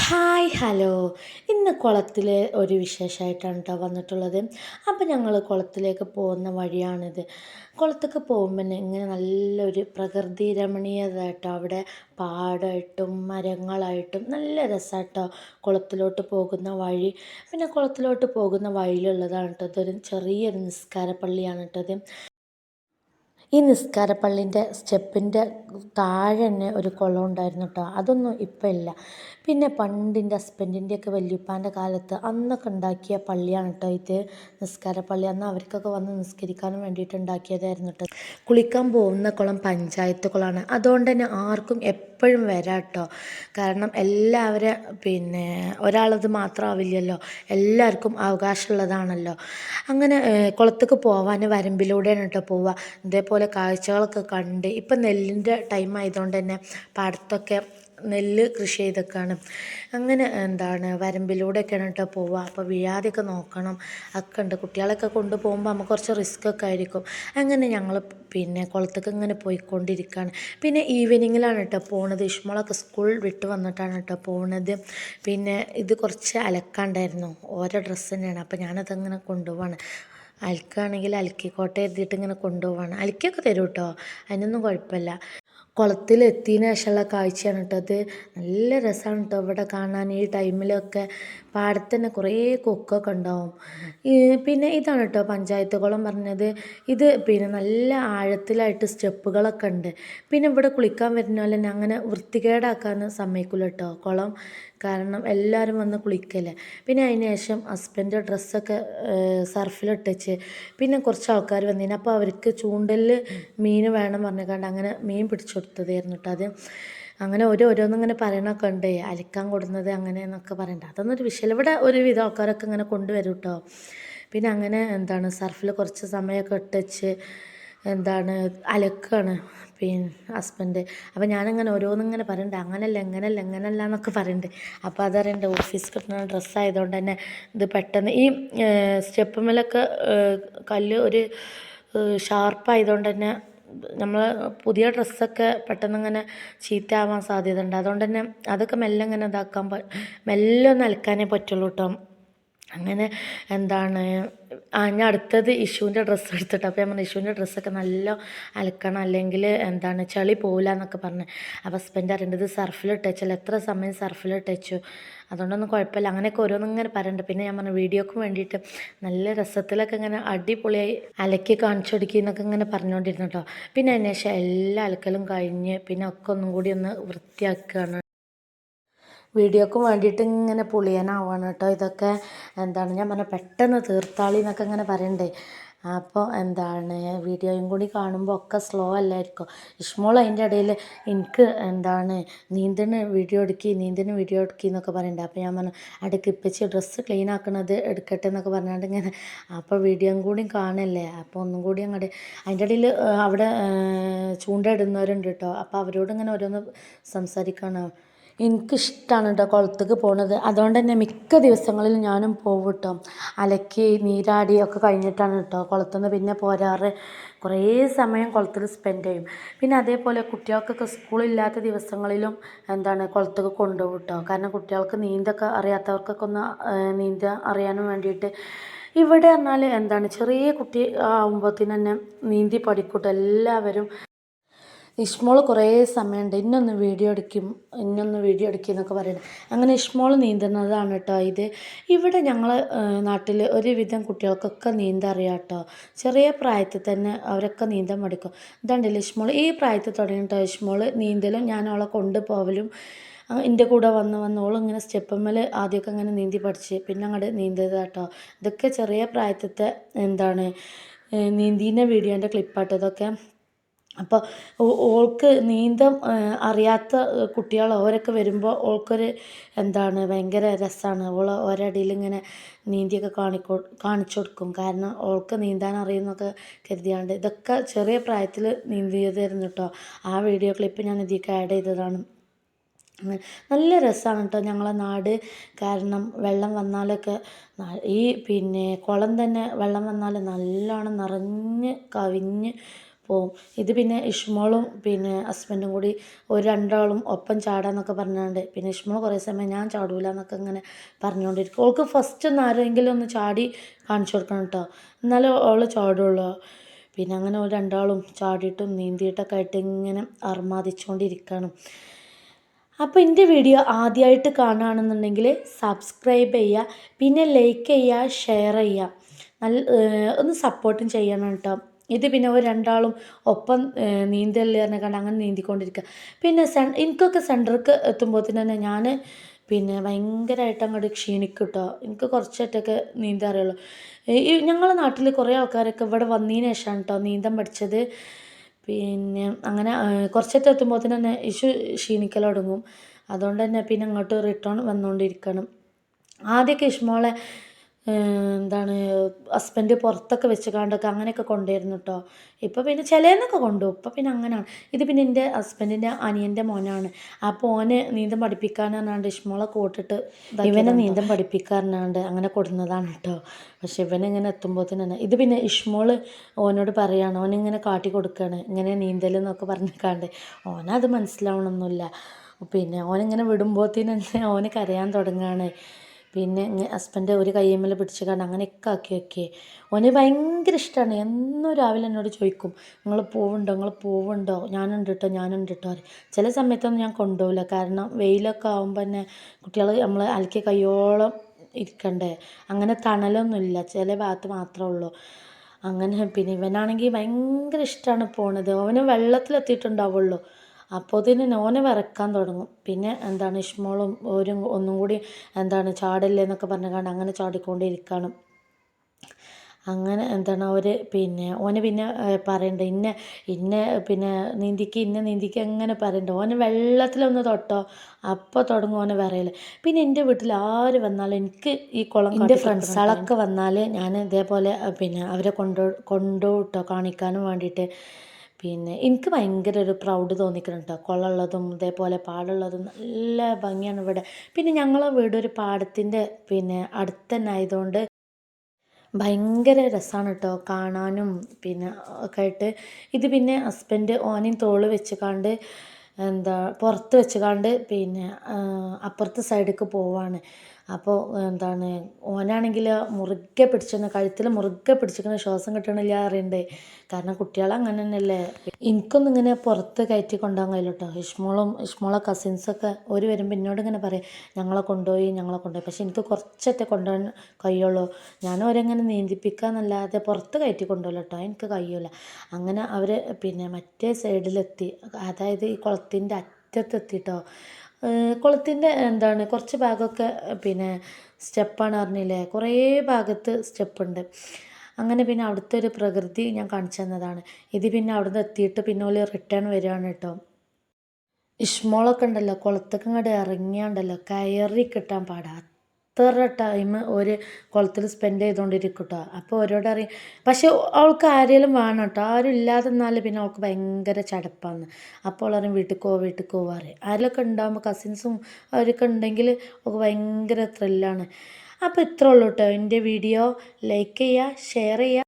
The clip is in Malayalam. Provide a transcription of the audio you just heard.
Hi hello. ഇന്ന് കുളത്തിൽ ഒരു വിശേഷമായിട്ടാണ് കേട്ടോ വന്നിട്ടുള്ളത്. അപ്പോൾ ഞങ്ങൾ കുളത്തിലേക്ക് പോകുന്ന വഴിയാണിത്. കുളത്തേക്ക് പോകുമ്പോൾ ഇങ്ങനെ നല്ലൊരു പ്രകൃതി രമണീയത കേട്ടോ. അവിടെ പാടമായിട്ടും മരങ്ങളായിട്ടും നല്ല രസമാട്ടോ കുളത്തിലോട്ട് പോകുന്ന വഴി. പിന്നെ കുളത്തിലോട്ട് പോകുന്ന വഴിയിലുള്ളതാണ് കേട്ടോ ഇതൊരു ചെറിയൊരു നിസ്കാര പള്ളിയാണ് കേട്ടത്. ഈ നിസ്കാരപ്പള്ളിൻ്റെ സ്റ്റെപ്പിൻ്റെ താഴെ തന്നെ ഒരു കുളം ഉണ്ടായിരുന്നു കേട്ടോ. അതൊന്നും ഇപ്പം ഇല്ല. പിന്നെ പണ്ടിൻ്റെ ഹസ്ബൻഡിൻ്റെയൊക്കെ വല്യുപ്പാൻ്റെ കാലത്ത് അന്നൊക്കെ ഉണ്ടാക്കിയ പള്ളിയാണ് കേട്ടോ ഇത്, നിസ്കാരപ്പള്ളി. അന്ന് അവർക്കൊക്കെ വന്ന് നിസ്കരിക്കാനും വേണ്ടിയിട്ട് ഉണ്ടാക്കിയതായിരുന്നു കേട്ടോ. കുളിക്കാൻ പോകുന്ന കുളം പഞ്ചായത്ത് കുളമാണ്. അതുകൊണ്ട് തന്നെ ആർക്കും എപ്പോഴും വരാം കേട്ടോ. കാരണം എല്ലാവരും ഒരാളത് മാത്രമാവില്ലല്ലോ, എല്ലാവർക്കും അവകാശമുള്ളതാണല്ലോ. അങ്ങനെ കുളത്തേക്ക് പോവാൻ വരമ്പിലൂടെയാണ് കേട്ടോ പോവുക. ഇതേപോലെ കാഴ്ചകളൊക്കെ കണ്ട് ഇപ്പം നെല്ലിൻ്റെ ടൈം ആയതുകൊണ്ട് തന്നെ പാടത്തൊക്കെ നെല്ല് കൃഷി ചെയ്തൊക്കെയാണ്. അങ്ങനെ വരമ്പിലൂടെയൊക്കെയാണ് കേട്ടോ പോവുക. അപ്പോൾ വീഴാതെയൊക്കെ നോക്കണം ഒക്കെ ഉണ്ട്. കുട്ടികളൊക്കെ കൊണ്ടുപോകുമ്പോൾ നമുക്ക് കുറച്ച് റിസ്ക് ഒക്കെ ആയിരിക്കും. അങ്ങനെ ഞങ്ങൾ കുളത്തേക്ക് ഇങ്ങനെ പോയിക്കൊണ്ടിരിക്കുകയാണ്. പിന്നെ ഈവനിങ്ങിലാണ് കേട്ടോ പോണത്. ഇഷ്മോളൊക്കെ സ്കൂൾ വിട്ട് വന്നിട്ടാണ് കേട്ടോ പോണത്. പിന്നെ ഇത് കുറച്ച് അലക്കാണ്ടായിരുന്നു, ഓരോ ഡ്രസ്സ് തന്നെയാണ്. അപ്പോൾ ഞാനതങ്ങനെ കൊണ്ടുപോവാണ്. അലക്കുകയാണെങ്കിൽ അലക്കിക്കോട്ടെ എഴുതിയിട്ട് ഇങ്ങനെ കൊണ്ടുപോവാണ്. അലക്കിയൊക്കെ തരും കേട്ടോ, അതിനൊന്നും കുഴപ്പമില്ല. കുളത്തിലെത്തിയതിന് ശേഷമുള്ള കാഴ്ചയാണ് കേട്ടോ അത്. നല്ല രസമാണ് കേട്ടോ ഇവിടെ കാണാൻ. ഈ ടൈമിലൊക്കെ പാടത്ത് തന്നെ കുറേ കൊക്കൊക്കെ ഉണ്ടാവും. പിന്നെ ഇതാണ് കേട്ടോ പഞ്ചായത്ത് കുളം പറഞ്ഞത്. ഇത് നല്ല ആഴത്തിലായിട്ട് സ്റ്റെപ്പുകളൊക്കെ ഉണ്ട്. പിന്നെ ഇവിടെ കുളിക്കാൻ വരുന്ന പോലെ തന്നെ അങ്ങനെ വൃത്തികേടാക്കാൻ സമ്മതിക്കില്ല കേട്ടോ കുളം. കാരണം എല്ലാവരും വന്ന് കുളിക്കല്ലേ. പിന്നെ അതിന് ശേഷം ഹസ്ബൻഡ് ഡ്രസ്സൊക്കെ സർഫിലിട്ടച്ച്. പിന്നെ കുറച്ച് ആൾക്കാർ വന്നതിന് അപ്പോൾ അവർക്ക് ചൂണ്ടലിൽ മീൻ വേണം പറഞ്ഞുകൊണ്ട് അങ്ങനെ മീൻ പിടിച്ചു കൊടുത്തതായിരുന്നു കേട്ടോ അത്. അങ്ങനെ ഓരോന്നിങ്ങനെ പറയണൊക്കെ ഉണ്ട്, അലക്കാൻ കൊടുക്കുന്നത് അങ്ങനെ എന്നൊക്കെ പറയണ്ട. അതൊന്നും ഒരു വിഷയമില്ല. ഇവിടെ ഒരുവിധം ആൾക്കാരൊക്കെ ഇങ്ങനെ കൊണ്ടുവരും കേട്ടോ. പിന്നെ അങ്ങനെ സർഫിൽ കുറച്ച് സമയമൊക്കെ ഇട്ടച്ച് അലക്കാണ് ഹസ്ബൻഡ്. അപ്പോൾ ഞാനങ്ങനെ ഓരോന്നിങ്ങനെ പറയണ്ട, അങ്ങനല്ല എങ്ങനല്ല എങ്ങനല്ല എന്നൊക്കെ പറയുന്നുണ്ട്. അപ്പോൾ അതറിയണ്ട, ഓഫീസ് കിട്ടുന്ന ഡ്രസ്സായതുകൊണ്ട് തന്നെ ഇത് പെട്ടെന്ന് ഈ സ്റ്റെപ്പുമേലൊക്കെ കല്ല് ഒരു ഷാർപ്പായതുകൊണ്ട് തന്നെ നമ്മൾ പുതിയ ഡ്രസ്സൊക്കെ പെട്ടെന്ന് ഇങ്ങനെ ചീത്തയാവാൻ സാധ്യത ഉണ്ട്. അതുകൊണ്ട് തന്നെ അതൊക്കെ മെല്ലെ ഇങ്ങനെ മെല്ലെ ഒന്ന് അലക്കാനേ പറ്റുള്ളൂ കേട്ടോ. അങ്ങനെ ഞാൻ അടുത്തത് ഇഷുവിൻ്റെ ഡ്രസ്സ് എടുത്തിട്ട്. അപ്പോൾ ഞാൻ പറഞ്ഞു ഇഷുവിൻ്റെ ഡ്രസ്സൊക്കെ നല്ല അലക്കണം, അല്ലെങ്കിൽ ചളി പോവില്ല എന്നൊക്കെ പറഞ്ഞു. അപ്പോൾ ഹസ്ബൻഡ് അറിയേണ്ടത് സർഫിലിട്ടച്ചല്ലോ, എത്ര സമയം സർഫിലിട്ടച്ചു, അതുകൊണ്ടൊന്നും കുഴപ്പമില്ല. അങ്ങനെയൊക്കെ ഓരോന്നിങ്ങനെ പറയുന്നുണ്ട്. പിന്നെ ഞാൻ പറഞ്ഞു വീഡിയോക്ക് വേണ്ടിയിട്ട് നല്ല രസത്തിലൊക്കെ ഇങ്ങനെ അടിപൊളിയായി അലക്കി കാണിച്ചു കൊടുക്കി എന്നൊക്കെ ഇങ്ങനെ പറഞ്ഞുകൊണ്ടിരുന്നു കേട്ടോ. പിന്നെ അതിന് ശേഷം എല്ലാ അലക്കലും കഴിഞ്ഞ് പിന്നെ ഒക്കെ ഒന്നും കൂടി ഒന്ന് വൃത്തിയാക്കുകയാണ്. വീഡിയോക്കും വേണ്ടിയിട്ട് ഇങ്ങനെ പൊളിയാനാവാണ് കേട്ടോ ഇതൊക്കെ. ഞാൻ പറഞ്ഞ പെട്ടെന്ന് തീർത്താളി എന്നൊക്കെ ഇങ്ങനെ പറയണ്ടേ. അപ്പോൾ വീഡിയോയും കൂടി കാണുമ്പോൾ ഒക്കെ സ്ലോ അല്ലായിരിക്കും. ഇഷ്മോൾ അതിൻ്റെ ഇടയിൽ എനിക്ക് നീന്തന് വീഡിയോ എടുക്കി എന്നൊക്കെ പറയണ്ടേ. അപ്പോൾ ഞാൻ പറഞ്ഞു അടുക്ക് ഇപ്പച്ചി ഡ്രസ്സ് ക്ലീൻ ആക്കണത് എടുക്കട്ടെ എന്നൊക്കെ പറഞ്ഞാണ്ട് ഇങ്ങനെ. അപ്പോൾ വീഡിയോയും കൂടി കാണല്ലേ, അപ്പോൾ ഒന്നും കൂടി അങ്ങോട്ട് അതിൻ്റെ ഇടയിൽ അവിടെ ചൂണ്ട ഇടുന്നവരുണ്ട് കേട്ടോ. അപ്പോൾ അവരോട് ഇങ്ങനെ ഓരോന്ന് സംസാരിക്കണം. എനിക്കിഷ്ടമാണ് കേട്ടോ കുളത്തേക്ക് പോണത്. അതുകൊണ്ട് തന്നെ മിക്ക ദിവസങ്ങളിലും ഞാനും പോകും കേട്ടോ. അലക്കി നീരാടി ഒക്കെ കഴിഞ്ഞിട്ടാണ് കേട്ടോ കുളത്തുനിന്ന് പിന്നെ പോരാറ്. കുറേ സമയം കുളത്തിൽ സ്പെൻഡ് ചെയ്യും. പിന്നെ അതേപോലെ കുട്ടികൾക്കൊക്കെ സ്കൂളില്ലാത്ത ദിവസങ്ങളിലും കുളത്തേക്ക് കൊണ്ടുപോകും കേട്ടോ. കാരണം കുട്ടികൾക്ക് നീന്തൊക്കെ അറിയാത്തവർക്കൊക്കെ ഒന്ന് നീന്താൻ അറിയാനും വേണ്ടിയിട്ട്. ഇവിടെ പറഞ്ഞാൽ ചെറിയ കുട്ടി ആകുമ്പോഴത്തേന് തന്നെ നീന്തി പഠിക്കൂട്ടോ എല്ലാവരും. ഇഷ്മോൾ കുറേ സമയമുണ്ട് ഇന്നൊന്ന് വീഡിയോ എടുക്കും എന്നൊക്കെ പറയുന്നത്. അങ്ങനെ ഇഷ്മോൾ നീന്തുന്നതാണ് കേട്ടോ ഇത്. ഇവിടെ ഞങ്ങളെ നാട്ടിൽ ഒരുവിധം കുട്ടികൾക്കൊക്കെ നീന്താൻ അറിയാം കേട്ടോ. ചെറിയ പ്രായത്തിൽ തന്നെ അവരൊക്കെ നീന്താൻ പഠിക്കും. ഇതാണ്ടല്ലോ ഇഷ്മോൾ ഈ പ്രായത്തിൽ തുടങ്ങിയിട്ടോ ഇഷ്മോൾ നീന്തലും ഞാൻ അവളെ കൊണ്ടുപോകലും. എൻ്റെ കൂടെ വന്ന് ഓളിങ്ങനെ സ്റ്റെപ്പുമ്മൽ ആദ്യമൊക്കെ അങ്ങനെ നീന്തി പഠിച്ച് പിന്നെ അങ്ങോട്ട് നീന്തത് കേട്ടോ. ഇതൊക്കെ ചെറിയ പ്രായത്തിലത്തെ നീന്തീൻ്റെ വീഡിയോൻ്റെ ക്ലിപ്പാട്ടോ ഇതൊക്കെ. അപ്പോൾ ഓൾക്ക് നീന്തം അറിയാത്ത കുട്ടികൾ അവരൊക്കെ വരുമ്പോൾ ഓൾക്കൊരു ഭയങ്കര രസമാണ്. ഒരടിയിൽ ഇങ്ങനെ നീന്തിയൊക്കെ കാണിച്ചു കൊടുക്കും. കാരണം ഓൾക്ക് നീന്താൻ അറിയുമെന്നൊക്കെ കരുതിയാണ്ട്. ഇതൊക്കെ ചെറിയ പ്രായത്തിൽ നീന്തിയതായിരുന്നു കേട്ടോ. ആ വീഡിയോ ക്ലിപ്പ് ഞാൻ ഇതിലേക്ക് ആഡ് ചെയ്തതാണ്. നല്ല രസമാണ് കേട്ടോ ഞങ്ങളെ നാട്. കാരണം വെള്ളം വന്നാലൊക്കെ ഈ കുളം തന്നെ വെള്ളം വന്നാൽ നല്ലോണം നിറഞ്ഞ് കവിഞ്ഞ് പോവും. ഇത് പിന്നെ ഇഷ്മോളും പിന്നെ ഹസ്ബൻഡും കൂടി ഒരു രണ്ടാളും ഒപ്പം ചാടാന്നൊക്കെ പറഞ്ഞാണ്ട് പിന്നെ ഇഷ്മോൾ കുറേ സമയം ഞാൻ ചാടൂല എന്നൊക്കെ ഇങ്ങനെ പറഞ്ഞുകൊണ്ടിരിക്കും. ഓൾക്ക് ഫസ്റ്റ് ഒന്ന് ആരെങ്കിലും ഒന്ന് ചാടി കാണിച്ചു കൊടുക്കണം കേട്ടോ, എന്നാലും അവൾ ചാടുള്ളൂ. പിന്നെ അങ്ങനെ ഒരു രണ്ടാളും ചാടിയിട്ടും നീന്തിയിട്ടൊക്കെ ആയിട്ട് ഇങ്ങനെ അർമാദിച്ചുകൊണ്ടിരിക്കുകയാണ്. അപ്പോൾ എൻ്റെ വീഡിയോ ആദ്യമായിട്ട് കാണുകയാണെന്നുണ്ടെങ്കിൽ സബ്സ്ക്രൈബ് ചെയ്യുക, പിന്നെ ലൈക്ക് ചെയ്യുക, ഷെയർ ചെയ്യുക, നല്ല ഒന്ന് സപ്പോർട്ടും ചെയ്യണം കേട്ടോ. ഇത് പിന്നെ ഒരു രണ്ടാളും ഒപ്പം നീന്തല് പറഞ്ഞാൽ അങ്ങനെ നീന്തിക്കൊണ്ടിരിക്കുക. പിന്നെ എനിക്കൊക്കെ സെൻറ്റർക്ക് എത്തുമ്പോഴത്തേന് തന്നെ ഞാൻ പിന്നെ ഭയങ്കരമായിട്ട് അങ്ങോട്ട് ക്ഷീണിക്കും കേട്ടോ. എനിക്ക് കുറച്ചായിട്ടൊക്കെ നീന്താൻ അറിയുള്ളൂ. ഈ ഞങ്ങളുടെ നാട്ടിൽ കുറേ ആൾക്കാരൊക്കെ ഇവിടെ വന്നതിന് ശേഷമാണ് കേട്ടോ നീന്തം പഠിച്ചത്. പിന്നെ അങ്ങനെ കുറച്ചൊക്കെ എത്തുമ്പോഴത്തേന് തന്നെ ക്ഷീണിക്കൽ തുടങ്ങും. അതുകൊണ്ട് തന്നെ പിന്നെ അങ്ങോട്ട് റിട്ടേൺ വന്നുകൊണ്ടിരിക്കണം. ആദ്യമൊക്കെ ഇഷ്മോളെ എന്താണ് ഹസ്ബൻഡ് പുറത്തൊക്കെ വെച്ച് കണ്ടൊക്കെ അങ്ങനെയൊക്കെ കൊണ്ടുവരുന്നു കേട്ടോ. ഇപ്പോൾ പിന്നെ ചിലന്നൊക്കെ കൊണ്ടുപോകും. ഇപ്പോൾ പിന്നെ അങ്ങനെയാണ്. ഇത് പിന്നെ എൻ്റെ ഹസ്ബൻഡിൻ്റെ അനിയൻ്റെ മോനാണ്. അപ്പോൾ ഓന് നീന്തം പഠിപ്പിക്കാനാണ്ട് ഇഷ്മോളെ കൂട്ടിട്ട് ഇവനെ നീന്തം പഠിപ്പിക്കാറുണ്ട് അങ്ങനെ കൊടുന്നതാണ് കേട്ടോ. പക്ഷെ ഇവനിങ്ങനെ എത്തുമ്പോഴത്തേന് തന്നെ ഇത് പിന്നെ ഇഷ്മോള് ഓനോട് പറയുകയാണ്, ഓനിങ്ങനെ കാട്ടി കൊടുക്കുകയാണ് ഇങ്ങനെ നീന്തൽ എന്നൊക്കെ പറഞ്ഞിക്കാണ്ട്. ഓനത് മനസ്സിലാവണമെന്നില്ല. പിന്നെ ഓനിങ്ങനെ വിടുമ്പോഴത്തേന് തന്നെ ഓന് കരയാൻ തുടങ്ങുകയാണ്. പിന്നെ ഹസ്ബൻഡ് ഒരു കയ്യമ്മൽ പിടിച്ച് കണ്ട് അങ്ങനെയൊക്കെ ആക്കി വെക്കേ. ഓന് ഭയങ്കര ഇഷ്ടമാണ്. എന്നും രാവിലെ എന്നോട് ചോദിക്കും, നിങ്ങൾ പോവുണ്ടോ, ഞാനുണ്ട് കേട്ടോ പറയും. ചില സമയത്തൊന്നും ഞാൻ കൊണ്ടുപോകില്ല, കാരണം വെയിലൊക്കെ ആകുമ്പോൾ തന്നെ കുട്ടികൾ നമ്മൾ അലക്കി കയ്യോളം ഇരിക്കണ്ടേ. അങ്ങനെ തണലൊന്നുമില്ല, ചില ഭാഗത്ത് മാത്രമേ ഉള്ളൂ. അങ്ങനെ പിന്നെ ഇവനാണെങ്കിൽ ഭയങ്കര ഇഷ്ടമാണ് പോണത്. അവന് വെള്ളത്തിലെത്തിയിട്ടുണ്ടാവുള്ളൂ, അപ്പോൾ തന്നെ ഓനെ വിറക്കാൻ തുടങ്ങും. പിന്നെ എന്താണ് ഇഷ്മോളും ഒരു ഒന്നും കൂടി എന്താണ് ചാടല്ലേ എന്നൊക്കെ പറഞ്ഞുകൊണ്ട് അങ്ങനെ ചാടിക്കൊണ്ടിരിക്കണം. അങ്ങനെ എന്താണ് അവർ പിന്നെ ഓന് പിന്നെ പറയണ്ട ഇന്ന പിന്നെ നീന്തിക്ക് അങ്ങനെ പറയണ്ട. ഓന് വെള്ളത്തിലൊന്ന് തൊട്ടോ അപ്പോൾ തുടങ്ങും ഓന് വിറയൽ. പിന്നെ എൻ്റെ വീട്ടിൽ ആര് വന്നാലും എനിക്ക് ഈ കുളം എൻ്റെ ഫ്രണ്ട്സുകളൊക്കെ വന്നാൽ ഞാൻ ഇതേപോലെ പിന്നെ അവരെ കൊണ്ടുപോട്ടോ കാണിക്കാനും വേണ്ടിയിട്ട്. പിന്നെ എനിക്ക് ഭയങ്കര ഒരു പ്രൗഡ് തോന്നിക്കുന്നുണ്ട് കേട്ടോ. കുളമുള്ളതും ഇതേപോലെ പാടുള്ളതും നല്ല ഭംഗിയാണ് ഇവിടെ. പിന്നെ ഞങ്ങളെ വീട് ഒരു പാടത്തിൻ്റെ പിന്നെ അടുത്ത് തന്നെ ആയതുകൊണ്ട് ഭയങ്കര രസമാണ് കേട്ടോ കാണാനും പിന്നെ ഒക്കെ ആയിട്ട്. ഇത് പിന്നെ ഹസ്ബൻഡ് ഓനെയും തോള് വെച്ച് കാണ്ട് പുറത്ത് വെച്ച് കാണ്ട് പിന്നെ അപ്പുറത്തെ സൈഡിലേക്ക് പോവാണ്. അപ്പോൾ എന്താണ് ഓനാണെങ്കിൽ മുറുകെ പിടിച്ചിരുന്ന കഴുത്തിൽ മുറുകെ പിടിച്ചിരിക്കുന്ന ശ്വാസം കിട്ടണില്ല അറിയണ്ടേ. കാരണം കുട്ടികൾ അങ്ങനെ തന്നെയല്ലേ. എനിക്കൊന്നും ഇങ്ങനെ പുറത്ത് കയറ്റി കൊണ്ടുപോകാൻ കഴിയില്ല കേട്ടോ. ഇഷ്മോളെ കസിൻസൊക്കെ ഒരു വരുമ്പോൾ എന്നോട് ഇങ്ങനെ പറയും ഞങ്ങളെ കൊണ്ടുപോയി. പക്ഷെ എനിക്ക് കുറച്ചൊക്കെ കൊണ്ടുപോകാൻ കഴിയുള്ളൂ. ഞാൻ അവരെങ്ങനെ നീന്തിപ്പിക്കാന്നല്ലാതെ പുറത്ത് കയറ്റി കൊണ്ടുപോകില്ല കേട്ടോ, എനിക്ക് കഴിയില്ല. അങ്ങനെ അവർ പിന്നെ മറ്റേ സൈഡിലെത്തി, അതായത് ഈ കുളത്തിൻ്റെ അറ്റത്തെത്തിട്ടോ. കുളത്തിൻ്റെ എന്താണ് കുറച്ച് ഭാഗമൊക്കെ പിന്നെ സ്റ്റെപ്പാണ് പറഞ്ഞില്ലേ, കുറേ ഭാഗത്ത് സ്റ്റെപ്പുണ്ട്. അങ്ങനെ പിന്നെ അവിടുത്തെ ഒരു പ്രകൃതി ഞാൻ കാണിച്ചു തന്നതാണ്. ഇത് പിന്നെ അവിടുന്ന് എത്തിയിട്ട് പിന്നെ ഓല് റിട്ടേൺ വരികയാണ് കേട്ടോ. ഇഷ്മോളൊക്കെ ഉണ്ടല്ലോ കുളത്തേക്ക് ഇങ്ങോട്ട് ഇറങ്ങിയാണ്ടല്ലോ കയറി കിട്ടാൻ പാടാ. അത്ര ടൈം ഒരു കുളത്തിൽ സ്പെൻഡ് ചെയ്തുകൊണ്ടിരിക്കും കേട്ടോ. അപ്പോൾ ഓരോട് അറിയും. പക്ഷെ അവൾക്ക് ആരെങ്കിലും വേണം കേട്ടോ. ആരും ഇല്ലാതെ നിന്നാൽ പിന്നെ അവൾക്ക് ഭയങ്കര ചടപ്പാണ്. അപ്പോൾ അവൾ പറയും വീട്ടിൽ പോവാ പറയും. ആരെങ്കിലുമൊക്കെ ഉണ്ടാകുമ്പോൾ കസിൻസും അവരൊക്കെ ഉണ്ടെങ്കിൽ അവൾക്ക് ഭയങ്കര ത്രില്ലാണ്. അപ്പോൾ ഇത്രേ ഉള്ളൂ കേട്ടോ എൻ്റെ വീഡിയോ. ലൈക്ക് ചെയ്യുക, ഷെയർ ചെയ്യുക.